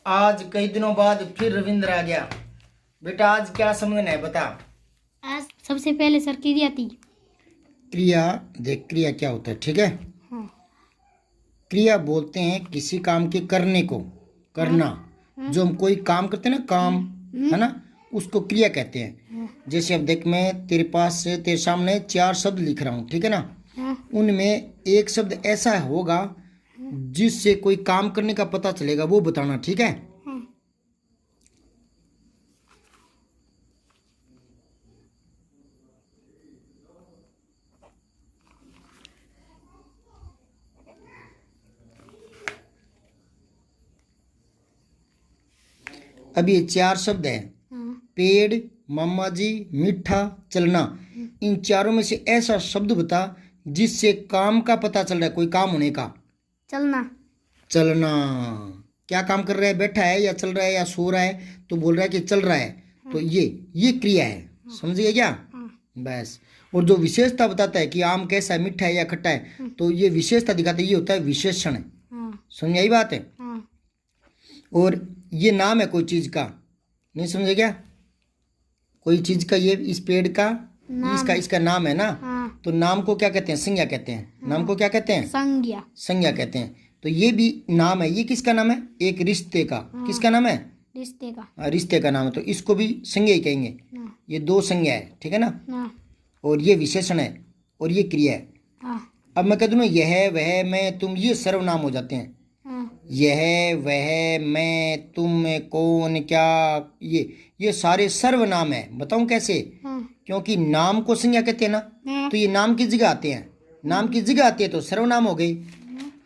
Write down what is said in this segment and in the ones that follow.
आज कई दिनों बाद फिर रविंद्र आ गया। बेटा आज क्या समझना है बता। आज सबसे पहले सर क्रिया थी। क्रिया देख, क्रिया क्या होता है, ठीक है। हाँ। क्रिया बोलते हैं किसी काम के करने को, करना। जो हम कोई काम करते हैं ना, काम, है ना, उसको क्रिया कहते हैं। जैसे अब देख, मैं तेरे पास से तेरे सामने 4 शब्द लिख रहा हूँ, ठीक है ना। हाँ। उनमें एक शब्द ऐसा होगा जिससे कोई काम करने का पता चलेगा, वो बताना, ठीक है। हाँ। अब ये 4 शब्द हैं। हाँ। पेड़, मामा जी, मीठा, चलना। इन चारों में से ऐसा शब्द बता जिससे काम का पता चल रहा है, कोई काम होने का। चलना। चलना। क्या काम कर रहा है, बैठा है या चल रहा है या सो रहा है, तो बोल रहा है कि चल रहा है। तो ये क्रिया है, समझ गए क्या। हाँ। बस। और जो विशेषता बताता है कि आम कैसा है, मीठा है या खट्टा है, तो ये विशेषता दिखाता है, ये होता है विशेषण। हाँ। समझ आई बात है। हाँ। और ये नाम है कोई चीज का, नहीं समझे क्या। कोई चीज का, ये इस पेड़ का, नाम। इसका इसका नाम है ना। हाँ। तो नाम को क्या कहते हैं, संज्ञा कहते हैं। नाम को क्या कहते हैं, संज्ञा। संज्ञा कहते हैं। तो ये भी नाम है। ये किसका नाम है, एक रिश्ते का। किसका नाम है, रिश्ते का। रिश्ते का नाम है, तो इसको भी संज्ञा ही कहेंगे। हाँ। ये 2 संज्ञा है, ठीक है ना। हाँ। और ये विशेषण है और ये क्रिया है। हाँ। अब मैं कह दूँ ना, यह, वह, मैं, तुम, ये सर्वनाम हो जाते हैं। हाँ। यह, वह, मैं, तुम, कौन, क्या, ये सारे सर्वनाम है। बताऊं कैसे। हाँ। क्योंकि नाम को संज्ञा कहते हैं ना, हाँ। तो ये नाम की जगह आते हैं। नाम की जगह आती है तो सर्वनाम हो गई,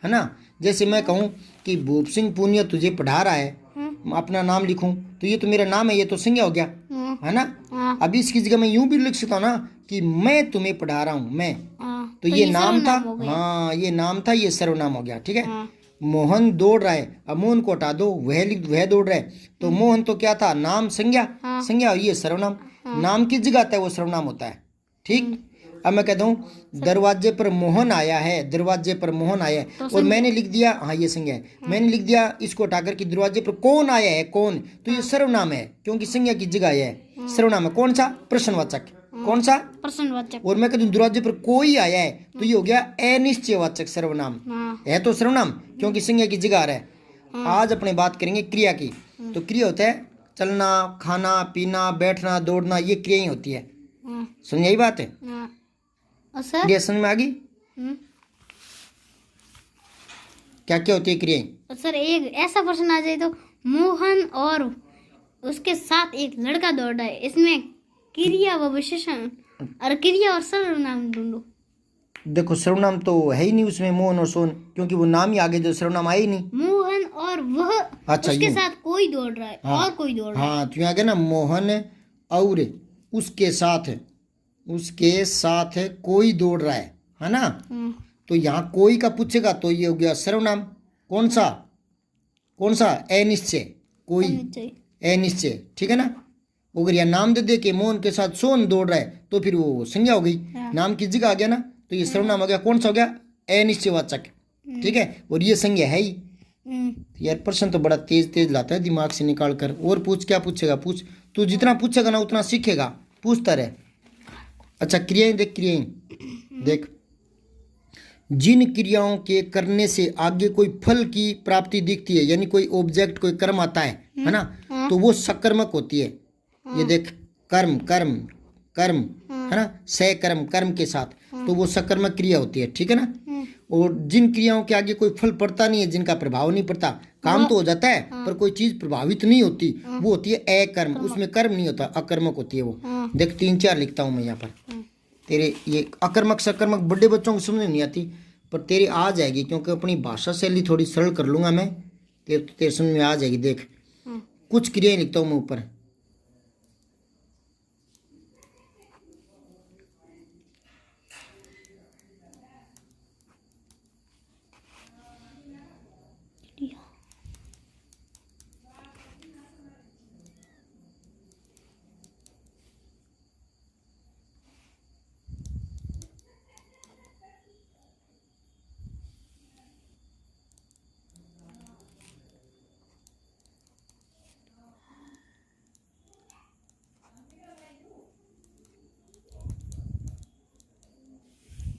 है ना। जैसे मैं कहूँ कि भूप सिंह पूनिया तुझे पढ़ा रहा है, मैं अपना नाम लिखूं, तो ये तो मेरा नाम है, ये तो संज्ञा हो गया, हाँ। है ना। हाँ। अभी इसकी जगह मैं यूं भी लिख सकता हूँ ना कि मैं तुम्हें पढ़ा रहा हूँ, मैं। हाँ। तो ये नाम था, सर्वनाम हो गया। हाँ ये नाम था, ये सर्वनाम हो गया, ठीक है। हाँ। मोहन दौड़ रहा है, अब मोहन को हटा दो, वह लिख, वह दौड़ रहा है, तो मोहन तो क्या था, नाम, संज्ञा। हाँ। संज्ञा, ये सर्वनाम। हाँ। नाम की जगह आता है वो सर्वनाम होता है, ठीक। अब मैं कहता हूँ दरवाजे पर मोहन आया है, दरवाजे पर मोहन आया है, तो और संज्ञा। मैंने लिख दिया, हाँ ये संज्ञा है। मैंने लिख दिया इसको हटाकर कि दरवाजे पर कौन आया है, कौन, तो ये सर्वनाम है, क्योंकि संज्ञा की जगह आया है। सर्वनाम है, कौन सा, प्रश्नवाचक, कौन सा। प्रश्नवाचक। और मैं कहता हूँ दरवाजे पर कोई आया है, तो ये हो गया अनिश्चयवाचक सर्वनाम। हाँ। है तो सर्वनाम, क्योंकि संज्ञा की जगह आ रहा है। हाँ। आज अपने बात करेंगे क्रिया की। तो क्रिया होता है चलना, खाना, पीना, बैठना, दौड़ना, ये क्रिया ही होती है। हाँ। समझ आई बात है। हाँ। और सर। क्रिया समझ में आ गई, हम्म। क्या क्या होती है क्रियाएं। और सर एक ऐसा प्रश्न आ जाए तो मोहन और उसके साथ एक लड़का दौड़ रहा है, इसमें क्रिया व विशेषण और क्रिया और सर्वनाम ढूंढो। देखो सर्वनाम तो है ही नहीं उसमें, मोहन और सोन, क्योंकि वो नाम ही आगे, जो सर्वनाम आया ही नहीं। मोहन और वह, अच्छा, उसके यूं। साथ कोई दौड़ रहा है, हाँ और कोई दौड़ रहा है। हाँ, तो यहाँ गया ना, मोहन और उसके साथ, उसके साथ कोई दौड़ रहा है ना। हम्म। तो यहाँ कोई का पूछेगा तो ये हो गया सर्वनाम। कौन सा, कौन सा, अनिश्चय, कोई, निश्चय। अनिश्चय, ठीक है ना। अगर यहाँ नाम दे दे के मोहन के साथ सोन दौड़ रहा है, तो फिर वो संज्ञा हो गई, हाँ। नाम की जगह आ गया ना, तो ये सर्वनाम हो गया। कौन सा हो गया, अनिश्चयवाचक, ठीक है। और ये संज्ञा है ही। यार प्रश्न तो बड़ा तेज तेज लाता है, दिमाग से निकाल कर। और पूछ, क्या पूछेगा, पूछ। तू जितना पूछेगा ना उतना सीखेगा, पूछता रहे। अच्छा क्रियाएं देख, क्रियाएं देख। जिन क्रियाओं के करने से आगे कोई फल की प्राप्ति दिखती है, यानी कोई ऑब्जेक्ट, कोई कर्म आता है ना, तो वो सकर्मक होती है। ये देख, कर्म, कर्म, कर्म, है ना, सकर्म, कर्म के साथ, तो वो सकर्मक क्रिया होती है, ठीक है ना। और जिन क्रियाओं के आगे कोई फल पड़ता नहीं है, जिनका प्रभाव नहीं पड़ता, काम तो हो जाता है पर कोई चीज प्रभावित नहीं होती, वो होती है अकर्म। उसमें कर्म नहीं होता, अकर्मक होती है वो। देख 3 4 लिखता हूँ मैं यहाँ पर। तेरे ये अकर्मक सकर्मक बड़े बच्चों को समझ नहीं आती, पर तेरी आ जाएगी, क्योंकि अपनी भाषा शैली थोड़ी सरल कर लूंगा मैं, तेरे समझ में आ जाएगी। देख कुछ क्रियाएं लिखता हूँ मैं ऊपर।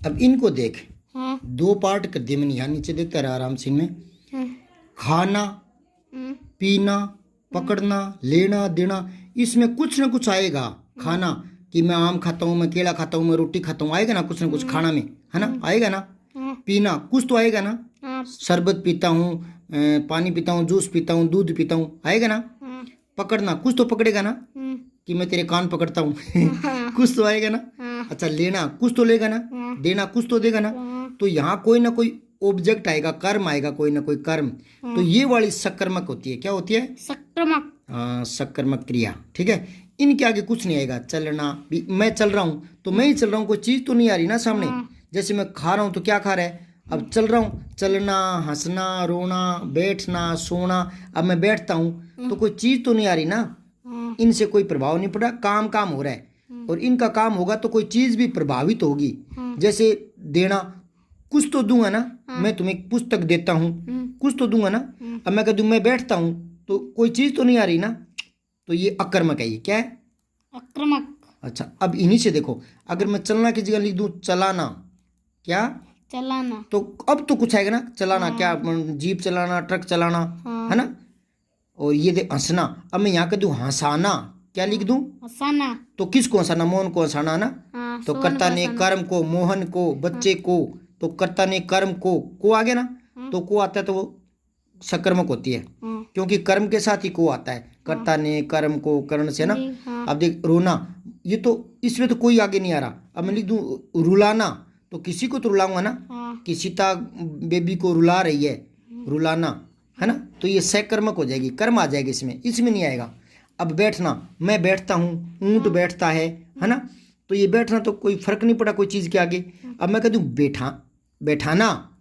अब इनको देख, हाँ। 2 पार्ट कर दिए मैंने, यहाँ नीचे देखता रहा आराम से इनमें। हाँ। खाना, पीना, पकड़ना, लेना देना, इसमें कुछ ना कुछ आएगा। खाना कि मैं आम खाता हूँ, मैं केला खाता हूँ, मैं रोटी खाता हूँ, आएगा ना कुछ खाना में, है ना, आएगा ना। पीना कुछ तो आएगा ना, शरबत पीता हूँ, पानी पीता हूँ, जूस पीता हूँ, दूध पीता हूँ, आएगा ना। पकड़ना कुछ तो पकड़ेगा ना, कि मैं तेरे कान पकड़ता हूँ कुछ तो आएगा ना। अच्छा, लेना कुछ तो लेगा ना, देना कुछ तो देगा ना। तो यहाँ कोई ना कोई ऑब्जेक्ट आएगा, कर्म आएगा, कोई ना कोई कर्म। तो ये वाली सकर्मक होती है। क्या होती है? संक्रमक। हाँ, सकर्मक क्रिया। ठीक है, इनके आगे कुछ नहीं आएगा। चलना भी, मैं चल रहा हूँ तो मैं ही चल रहा हूँ, कोई चीज तो नहीं आ रही ना सामने। जैसे मैं खा रहा हूँ तो क्या खा रहा है, अब चल रहा हूँ, चलना, हंसना, रोना, बैठना, सोना। अब मैं बैठता हूँ तो कोई चीज तो नहीं आ रही ना, इनसे कोई प्रभाव नहीं पड़ा, काम काम हो रहा है। और इनका काम होगा तो कोई चीज भी प्रभावित होगी। जैसे देना, कुछ तो दूंगा ना, मैं तुम्हें पुस्तक देता हूँ, कुछ तो दूंगा ना। अब मैं कह दूं मैं बैठता हूँ तो कोई चीज तो नहीं आ रही ना, तो ये अकर्मक है। ये क्या है? आक्रामक। अच्छा, अब इन्हीं से देखो, अगर मैं चलना की जगह लिख दूं चलाना, क्या? चलाना। तो अब तो कुछ आएगा ना, चलाना क्या, जीप चलाना, ट्रक चलाना, है ना। और ये देख हंसना, अब मैं यहाँ कह दूं हंसाना, क्या लिख दूं? हंसाना। तो किसको हंसाना? मोहन को हंसाना ना। तो कर्ता ने कर्म को, मोहन को, बच्चे को, तो कर्ता ने कर्म को आ गया ना। तो को आता है तो वो सकर्मक होती है, क्योंकि कर्म के साथ ही को आता है। कर्ता ने कर्म को कर्ण से ना। अब देख रोना, ये तो इसमें तो कोई आगे नहीं आ रहा। अब मैं लिख दूं रुलाना, तो किसी को तो रुलाऊंगा ना, कि सीता बेबी को रुला रही है, रुलाना, है ना। तो ये सकर्मक हो जाएगी, कर्म आ जाएगी इसमें, इसमें नहीं आएगा। अब बैठना, मैं बैठता हूँ, ऊंट बैठता है ना। तो ये बैठना तो कोई फर्क नहीं पड़ा कोई चीज के आगे। अब मैं कह दूं बैठाना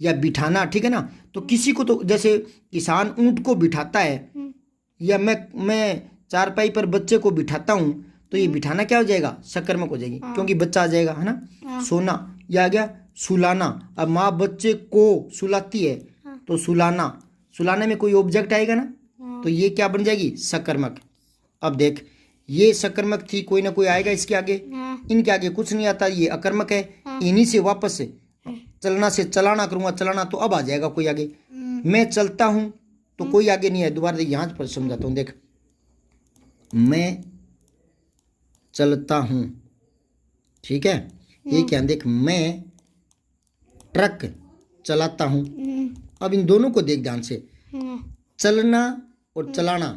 या बिठाना, ठीक है ना। तो किसी को तो, जैसे किसान ऊंट को बिठाता है, या मैं चारपाई पर बच्चे को बिठाता हूँ, तो ये बिठाना क्या हो जाएगा? सकर्मक हो जाएगी, क्योंकि बच्चा आ जाएगा, है ना। सोना, ये आ गया सुलाना। अब माँ बच्चे को सुलाती है, तो सुलाना में कोई ऑब्जेक्ट आएगा ना, तो ये क्या बन जाएगी? सकर्मक। अब देख, ये सकर्मक थी, कोई ना कोई आएगा इसके आगे, इनके आगे कुछ नहीं आता, ये अकर्मक है। इन्हीं से वापस से चलना से चलाना करूंगा, चलाना तो अब आ जाएगा कोई आगे। मैं चलता हूं तो कोई आगे नहीं है। दोबारा देख, यहाँ पर समझाता हूं, देख, मैं चलता हूं, ठीक है, ये क्या? देख, मैं ट्रक चलाता हूं। अब इन दोनों को देख ध्यान से, चलना और चलाना,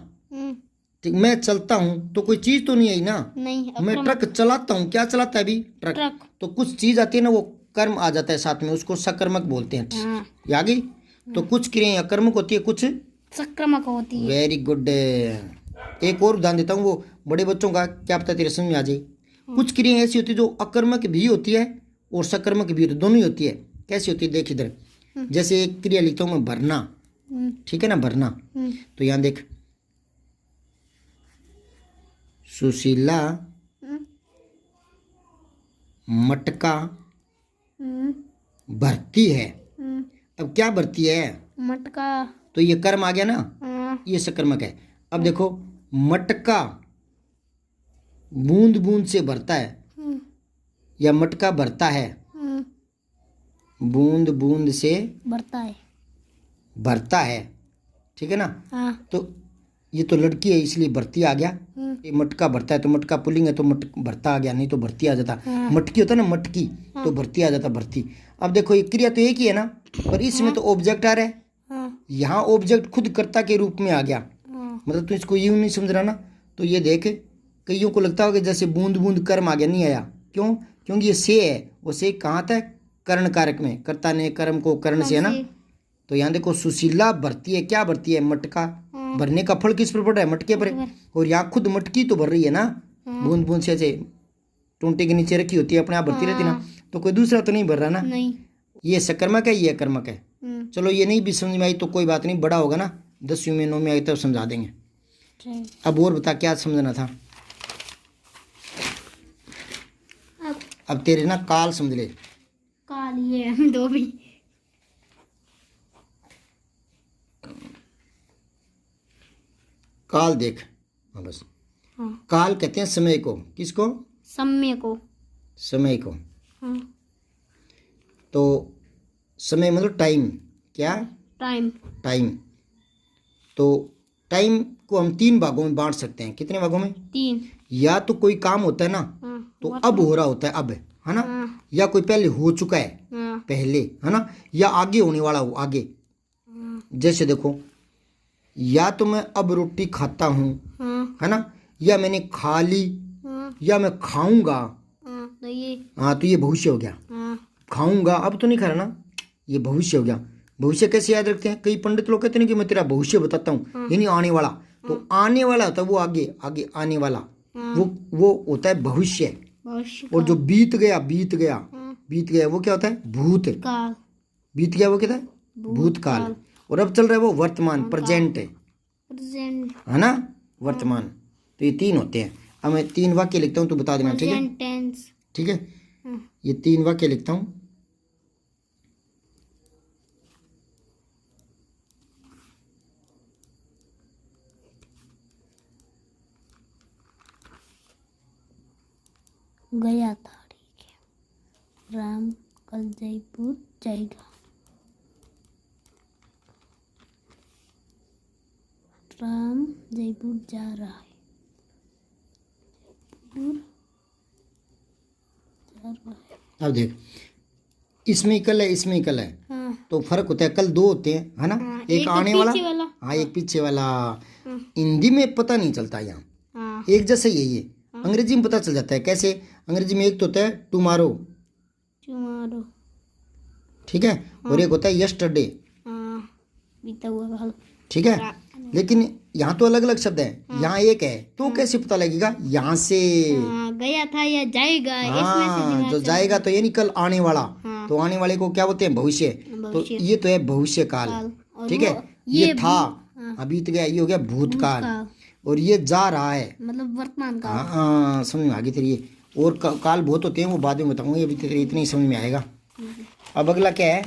ठीक। मैं चलता हूं तो कोई चीज तो नहीं आई ना, नहीं। मैं ट्रक चलाता हूं, क्या चलाता है अभी? ट्रक। तो कुछ चीज आती है ना, वो कर्म आ जाता है साथ में, उसको सकर्मक बोलते हैं। ये आ गई। तो कुछ क्रियाएं अकर्मक होती है, कुछ संक्रमक होती है। Very good. एक और उदाहरण देता हूँ, वो बड़े बच्चों का, क्या पता तेरे समझ में आ जाए। कुछ क्रियाएं ऐसी होती है जो अकर्मक भी होती है और सकर्मक भी होती है, दोनों ही होती है। कैसी होती है? देख इधर, जैसे एक क्रिया लिखता हूँ मैं, भरना, ठीक है ना, भरना। तो यहाँ देख, सुशीला मटका भरती है। अब क्या भरती है? मटका। तो ये कर्म आ गया ना, ये सकर्मक है। अब देखो, मटका बूंद बूंद से भरता है, या मटका भरता है, बूंद बूंद से भरता है, ठीक है ना। तो ये तो लड़की है इसलिए भरती आ गया। ये मटका भरता है तो मटका पुलिंग है तो भरता आ गया, नहीं तो भरती आ जाता। मटकी होता ना, मटकी, तो भरती आ जाता, भरती। अब देखो, ये क्रिया तो एक ही है ना, पर इसमें तो ऑब्जेक्ट आ रहा है। यहाँ ऑब्जेक्ट खुद कर्ता के रूप में आ गया। मतलब तू इसको यूं नहीं समझ रहा ना। तो ये देख, कईयों को लगता होगा जैसे बूंद बूंद कर्म आ गया, नहीं आया। क्यों? क्योंकि ये से है, वो से कहाँ था? कर्ण कारक में, कर्ता ने कर्म को कर्ण से, है ना। तो यहाँ देखो, सुशीला भरती है, क्या भरती है? मटका। भरने का फल किस पर पड़ रहा है? मटके पर। और यहाँ खुद मटकी तो भर रही है ना, बूंद बूंद से टूंटे के नीचे रखी होती है, अपने आप भरती रहती ना। तो कोई दूसरा तो नहीं भर रहा ना। नहीं। ये सकर्मक है, ये अकर्मक है। चलो, ये नहीं भी समझ में आई तो कोई बात नहीं, बड़ा होगा ना, 10वीं में 9वीं आई तब समझा देंगे। अब और बता, क्या समझना था? अब तेरे ना काल समझ ले। काल ये है, दो भी। काल देख, हाँ बस। काल कहते हैं समय को। किसको? समय को। समय को। तो समय मतलब टाइम, क्या टाइम। टाइम। तो टाइम को हम 3 भागों में बांट सकते हैं। कितने भागों में? 3। या तो कोई काम होता है ना तो अब हो रहा होता है, अब, है ना, या कोई पहले हो चुका है पहले, है ना, या आगे होने वाला हो, आगे। जैसे देखो, या तो मैं अब रोटी खाता हूँ, है ना, या मैंने खा ली, या मैं खाऊंगा। तो ये हाँ, तो ये भविष्य हो गया। खाऊंगा, अब तो नहीं खा रहा ना, ये भविष्य हो गया। भविष्य कैसे याद रखते हैं? कई पंडित लोग कहते हैं कि मैं तेरा भविष्य बताता हूँ, यानी आने वाला। तो आने वाला होता है वो आगे, आगे आने वाला, वो होता है भविष्य। भविष्य और जो बीत गया, बीत गया, बीत गया, वो क्या होता है? भूत। काल। बीत गया वो क्या है? भूतकाल। और अब चल रहा है वो वर्तमान, प्रेजेंट है प्रेजेंट। ना, वर्तमान। तो ये 3 होते हैं। अब मैं 3 वाक्य लिखता हूँ, तो बता देना, ठीक है? Present tense. ठीक है, ये 3 वाक्य लिखता हूँ। गया था, ठीक है। राम कल जयपुर जाएगा। राम जयपुर जा रहा है। जयपुर जा रहा है। अब देख, इसमें ही कल है, इसमें ही कल है, तो फर्क होता है। कल 2 होते हैं, है ना, एक आने वाला, हाँ, एक पीछे वाला। हिंदी में पता नहीं चलता, यहाँ एक जैसे यही है। अंग्रेजी में पता चल जाता है। कैसे? अंग्रेजी में एक तो होता है टुमारो, टुमारो, ठीक है, और एक होता है यस्टरडे, बीता हुआ कल, ठीक है। लेकिन यहाँ तो अलग अलग शब्द है, यहाँ एक है, तो कैसे पता लगेगा? यहाँ से गया था या जाएगा, हाँ, जो जाएगा तो ये नहीं, कल आने वाला, तो आने वाले को क्या बोलते हैं? भविष्य। तो ये तो है भविष्य काल, ठीक है। ये था, अभी बीत गया, ये हो गया भूतकाल। और ये जा रहा है, मतलब वर्तमान काल। हाँ, समझ में आ गई तेरी ये। और काल बहुत होते हैं, वो बाद में बताऊंगा, ये अभी तेरे इतने ही समझ में आएगा। अब अगला क्या है?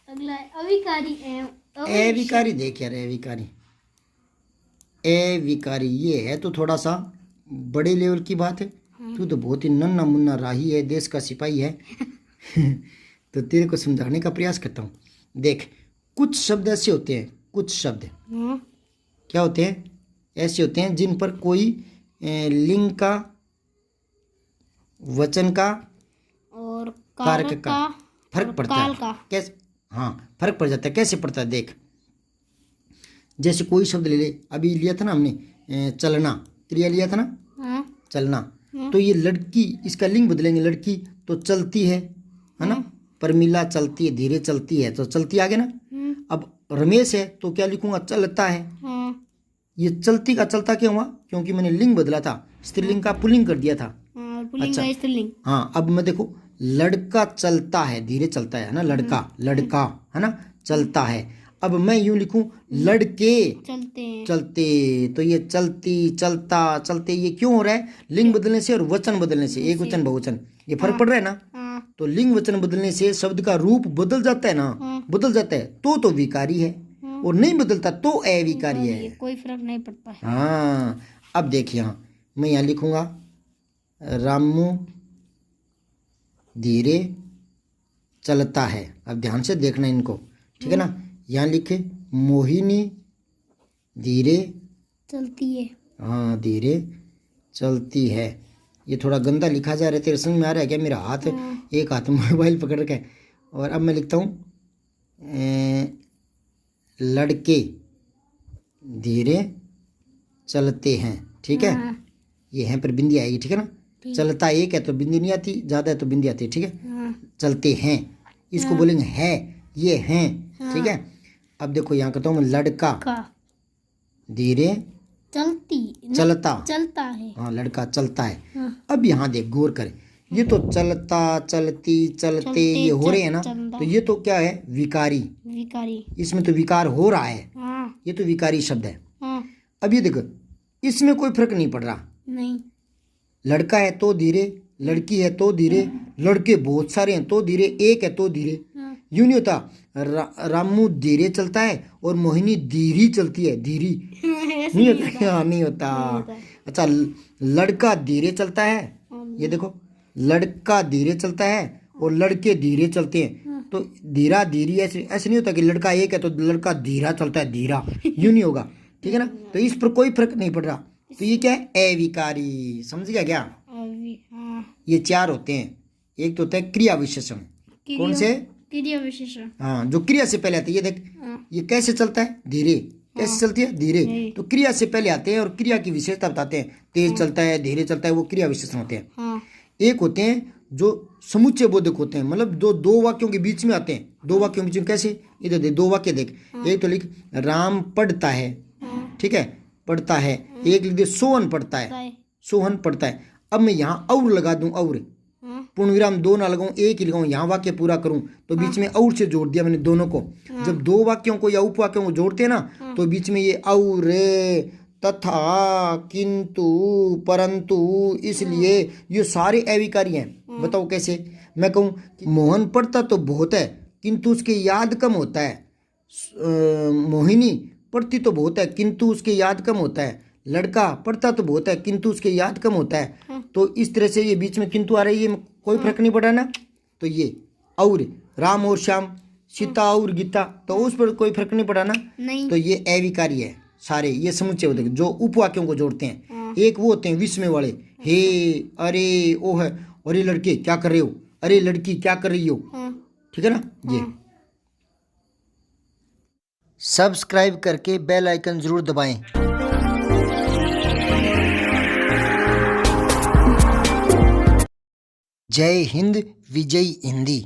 अगला अविकारी। अविकारी। देख यार, अविकारी, अविकारी ये है तो थोड़ा सा बड़े लेवल की बात है। तू तो बहुत ही नन्ना मुन्ना राही है, देश का सिपाही है। तो तेरे को समझाने का प्रयास करता हूँ। देख, कुछ शब्द ऐसे होते हैं, कुछ शब्द क्या होते हैं? ऐसे होते हैं जिन पर कोई लिंग का, वचन का और कारक का फर्क पड़ता है। कैसे? हाँ, फर्क पड़ जाता है। कैसे पड़ता है? देख, जैसे कोई शब्द ले ले, अभी लिया था ना हमने चलना, क्रिया लिया था ना, चलना। तो ये लड़की, इसका लिंग बदलेंगे, लड़की तो चलती है ना, परमिला चलती है, धीरे चलती है, तो चलती आगे ना। अब रमेश है तो क्या लिखूंगा? चलता है। ये चलती का चलता क्यों हुआ? क्योंकि मैंने लिंग बदला था, स्त्रीलिंग का पुल्लिंग कर दिया था। अच्छा, स्त्रीलिंग। हाँ, अब मैं देखो, लड़का चलता है, धीरे चलता है ना, लड़का, लड़का, है ना, चलता है। अब मैं यूं लिखूं, लड़के चलते हैं, चलते, तो ये चलती, चलता, चलते, ये क्यों हो रहा है? लिंग बदलने से और वचन बदलने से, एक वचन बहुवचन, ये फर्क पड़ रहा है ना। तो लिंग वचन बदलने से शब्द का रूप बदल जाता है ना, बदल जाता है, तो विकारी है, और नहीं बदलता तो अविकारी है। कोई फर्क नहीं पड़ता है। हाँ, अब देखिए, यहाँ मैं यहाँ लिखूंगा, रामू धीरे चलता है। अब ध्यान से देखना इनको, ठीक है ना। यहाँ लिखे, मोहिनी धीरे चलती है। हाँ, धीरे चलती है। ये थोड़ा गंदा लिखा जा रहा है, तेरे समझ में आ रहा है क्या? मेरा हाथ, एक हाथ में मोबाइल पकड़ के। और अब मैं लिखता हूँ, लड़के धीरे चलते हैं, ठीक है। ये हैं पर बिंदी आएगी, ठीक है ना। चलता एक है तो बिंदी नहीं आती, ज़्यादा है तो बिंदी आती है, ठीक है। चलते हैं, इसको बोलेंगे है, ये हैं, ठीक है। अब देखो, यहाँ कहता हूँ मैं, लड़का धीरे चलता है। हाँ, लड़का चलता है। अब यहाँ देख, गौर कर, ये तो चलता, चलती, चलते ये हो रहे हैं ना, तो ये तो क्या है? विकारी। इसमें तो विकार हो रहा है, ये तो विकारी शब्द है। अब ये देखो, इसमें कोई फर्क नहीं पड़ रहा। नहीं, लड़का है तो धीरे, लड़की है तो धीरे, लड़के बहुत सारे हैं तो धीरे, एक है तो धीरे। यूं नहीं होता, रामू धीरे चलता है और मोहिनी धीरी चलती है, धीरी नहीं होता। हाँ, नहीं होता। अच्छा, लड़का धीरे चलता है, ये देखो, लड़का धीरे चलता है और लड़के धीरे चलते हैं, तो धीरा धीरे ऐसे ऐसे नहीं होता कि लड़का एक है तो लड़का धीरा चलता है, धीरा यूं नहीं होगा, ठीक है ना। तो इस पर कोई फर्क नहीं पड़ रहा। तो ये क्या है, अविकारी, समझ गया क्या। ये चार होते हैं। एक तो होता है क्रिया विशेषण। कौन से, क्रिया विशेषण। हाँ, जो क्रिया से पहले आते हैं। ये देख, ये कैसे चलता है, धीरे। कैसे चलती है, धीरे। तो क्रिया से पहले आते हैं और क्रिया की विशेषता बताते हैं। तेज चलता है, धीरे चलता है, वो क्रिया विशेषण होते हैं। एक होते हैं जो समुच्चय बोधक होते हैं, मतलब दो वाक्यों के बीच में आते हैं। दो वाक्यों के बीच में कैसे, इधर देख, दो वाक्य देख। एक तो लिख राम पढ़ता है, ठीक है, पढ़ता है। एक लिख दे सोहन पढ़ता है, सोहन पढ़ता है। अब मैं यहाँ और लगा दूं, और पूर्ण विराम दो ना लगाऊं, एक ही लगाऊं, यहाँ वाक्य पूरा करूं तो बीच में और से जोड़ दिया मैंने दोनों को। जब दो वाक्यों को या उपवाक्यों को जोड़ते हैं ना तो बीच में ये और, तथा, किंतु, परंतु, इसलिए, ये सारे अविकारी हैं। बताओ कैसे। मैं कहूँ मोहन पढ़ता तो बहुत है किंतु उसके याद कम होता है। मोहिनी पढ़ती तो बहुत है किंतु उसके याद कम होता है। लड़का पढ़ता तो बहुत है किंतु उसके याद कम होता है। तो इस तरह से ये बीच में किंतु आ रही है, कोई फर्क नहीं पड़ा ना। तो ये और राम और श्याम, सीता और गीता, तो उस पर कोई फर्क नहीं पड़ा ना। नहीं। तो ये अविकारी है सारे। ये समुच्चय होते हैं जो उपवाक्यों को जोड़ते हैं। एक वो होते हैं विस्मय वाले, हे, अरे, ओ है, अरे लड़के क्या कर रहे हो, अरे लड़की क्या कर रही हो, ठीक है ना। ये सब्सक्राइब करके बेल आइकन जरूर दबाएं। जय हिंद, विजय हिंदी।